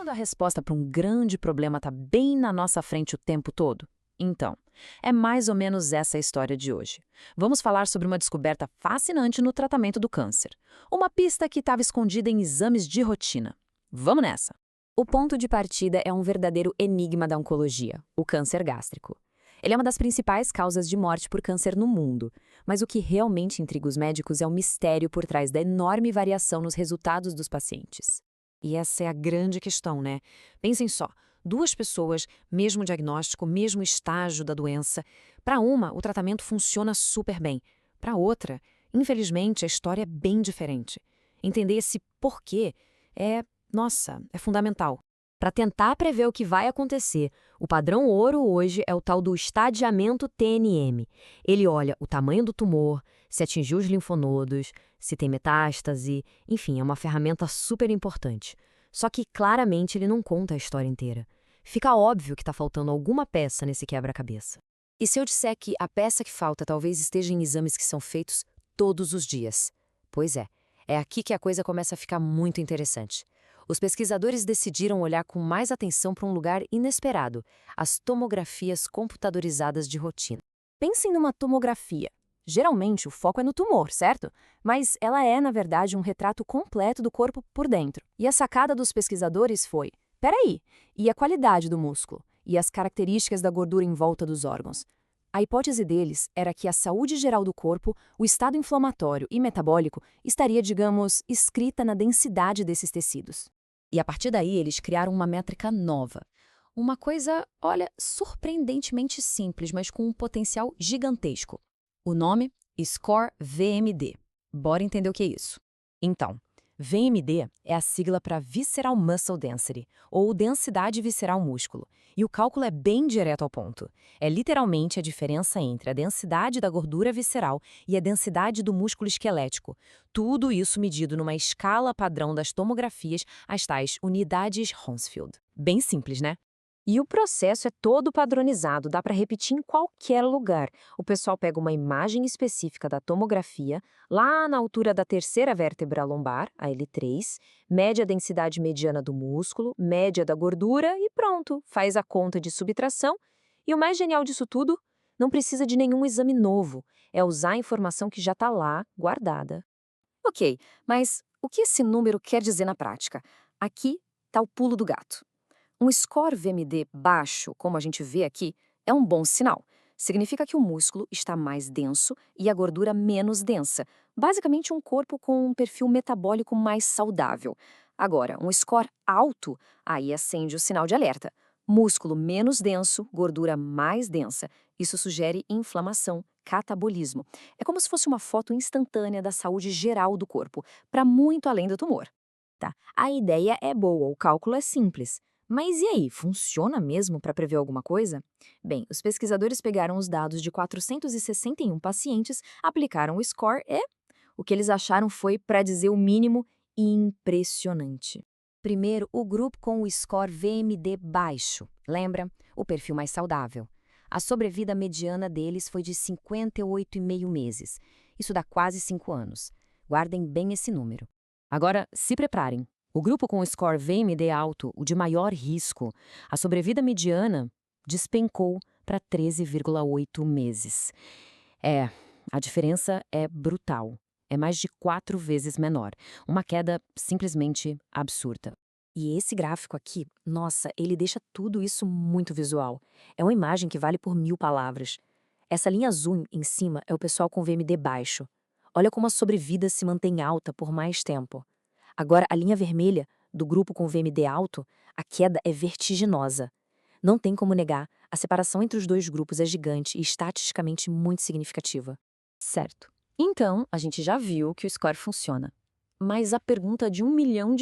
Quando a resposta para um grande problema está bem na nossa frente o tempo todo? Então, é mais ou menos essa a história de hoje. Vamos falar sobre uma descoberta fascinante no tratamento do câncer. Uma pista que estava escondida em exames de rotina. Vamos nessa! O ponto de partida é um verdadeiro enigma da oncologia, o câncer gástrico. Ele é uma das principais causas de morte por câncer no mundo, mas o que realmente intriga os médicos é o mistério por trás da enorme variação nos resultados dos pacientes. E essa é a grande questão, né? Pensem só, duas pessoas, mesmo diagnóstico, mesmo estágio da doença. Para uma, o tratamento funciona super bem. Para outra, infelizmente, a história é bem diferente. Entender esse porquê é fundamental. Para tentar prever o que vai acontecer, o padrão ouro hoje é o tal do estadiamento TNM. Ele olha o tamanho do tumor, se atingiu os linfonodos, se tem metástase, enfim, é uma ferramenta super importante. Só que claramente ele não conta a história inteira. Fica óbvio que está faltando alguma peça nesse quebra-cabeça. E se eu disser que a peça que falta talvez esteja em exames que são feitos todos os dias? Pois é aqui que a coisa começa a ficar muito interessante. Os pesquisadores decidiram olhar com mais atenção para um lugar inesperado, as tomografias computadorizadas de rotina. Pensem numa tomografia. Geralmente o foco é no tumor, certo? Mas ela é, na verdade, um retrato completo do corpo por dentro. E a sacada dos pesquisadores foi: peraí, e a qualidade do músculo? E as características da gordura em volta dos órgãos? A hipótese deles era que a saúde geral do corpo, o estado inflamatório e metabólico, estaria, digamos, escrita na densidade desses tecidos. E a partir daí eles criaram uma métrica nova. Uma coisa, surpreendentemente simples, mas com um potencial gigantesco. O nome? SCORE-VMD. Bora entender o que é isso. Então, VMD é a sigla para Visceral Muscle Density, ou densidade visceral músculo. E o cálculo é bem direto ao ponto. É literalmente a diferença entre a densidade da gordura visceral e a densidade do músculo esquelético. Tudo isso medido numa escala padrão das tomografias, as tais unidades Hounsfield. Bem simples, né? E o processo é todo padronizado, dá para repetir em qualquer lugar. O pessoal pega uma imagem específica da tomografia, lá na altura da terceira vértebra lombar, a L3, mede a densidade mediana do músculo, média da gordura e pronto, faz a conta de subtração. E o mais genial disso tudo, não precisa de nenhum exame novo, é usar a informação que já está lá, guardada. Ok, mas o que esse número quer dizer na prática? Aqui está o pulo do gato. Um score VMD baixo, como a gente vê aqui, é um bom sinal. Significa que o músculo está mais denso e a gordura menos densa. Basicamente um corpo com um perfil metabólico mais saudável. Agora, um score alto, aí acende o sinal de alerta. Músculo menos denso, gordura mais densa. Isso sugere inflamação, catabolismo. É como se fosse uma foto instantânea da saúde geral do corpo, para muito além do tumor. Tá, a ideia é boa, o cálculo é simples. Mas e aí, funciona mesmo para prever alguma coisa? Bem, os pesquisadores pegaram os dados de 461 pacientes, aplicaram o score e o que eles acharam foi, para dizer o mínimo, impressionante. Primeiro, o grupo com o score VMD baixo, lembra? O perfil mais saudável. A sobrevida mediana deles foi de 58,5 meses. Isso dá quase 5 anos. Guardem bem esse número. Agora, se preparem. O grupo com o score VMD alto, o de maior risco, a sobrevida mediana despencou para 13,8 meses. A diferença é brutal. É mais de 4 vezes menor. Uma queda simplesmente absurda. E esse gráfico aqui, nossa, ele deixa tudo isso muito visual. É uma imagem que vale por 1000 palavras. Essa linha azul em cima é o pessoal com VMD baixo. Olha como a sobrevida se mantém alta por mais tempo. Agora, a linha vermelha, do grupo com VMD alto, a queda é vertiginosa. Não tem como negar, a separação entre os dois grupos é gigante e estatisticamente muito significativa. Certo. Então, a gente já viu que o score funciona. Mas a pergunta de $1 milhão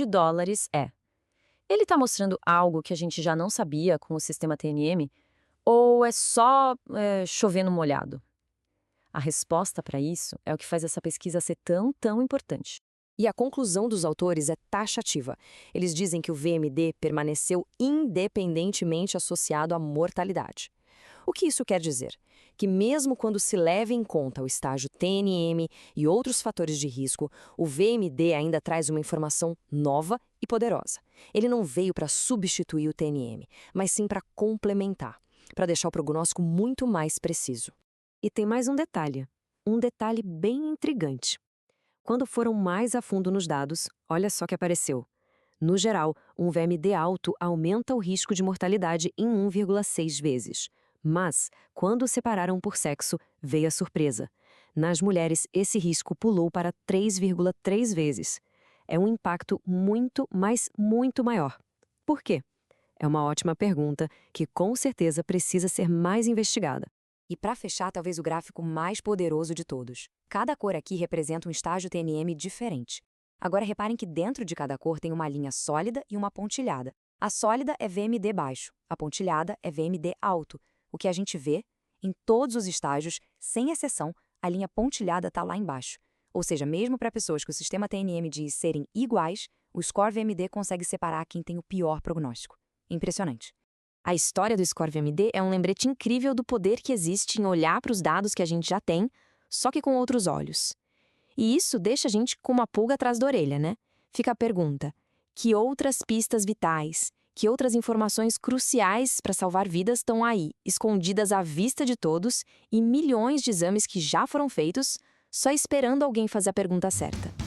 é: ele está mostrando algo que a gente já não sabia com o sistema TNM? Ou é só chover no molhado? A resposta para isso é o que faz essa pesquisa ser tão importante. E a conclusão dos autores é taxativa. Eles dizem que o VMD permaneceu independentemente associado à mortalidade. O que isso quer dizer? que mesmo quando se leva em conta o estágio TNM e outros fatores de risco, o VMD ainda traz uma informação nova e poderosa. Ele não veio para substituir o TNM, mas sim para complementar, para deixar o prognóstico muito mais preciso. E tem mais um detalhe bem intrigante. Quando foram mais a fundo nos dados, olha só que apareceu. No geral, um VMD alto aumenta o risco de mortalidade em 1,6 vezes. Mas, quando separaram por sexo, veio a surpresa. Nas mulheres, esse risco pulou para 3,3 vezes. É um impacto muito, mas muito maior. Por quê? É uma ótima pergunta que com certeza precisa ser mais investigada. E para fechar, talvez o gráfico mais poderoso de todos. Cada cor aqui representa um estágio TNM diferente. Agora reparem que dentro de cada cor tem uma linha sólida e uma pontilhada. A sólida é VMD baixo, a pontilhada é VMD alto. O que a gente vê, em todos os estágios, sem exceção, a linha pontilhada está lá embaixo. Ou seja, mesmo para pessoas que o sistema TNM diz serem iguais, o score VMD consegue separar quem tem o pior prognóstico. Impressionante. A história do Score VMD é um lembrete incrível do poder que existe em olhar para os dados que a gente já tem, só que com outros olhos. E isso deixa a gente com uma pulga atrás da orelha, né? Fica a pergunta: que outras pistas vitais, que outras informações cruciais para salvar vidas estão aí, escondidas à vista de todos e milhões de exames que já foram feitos, só esperando alguém fazer a pergunta certa?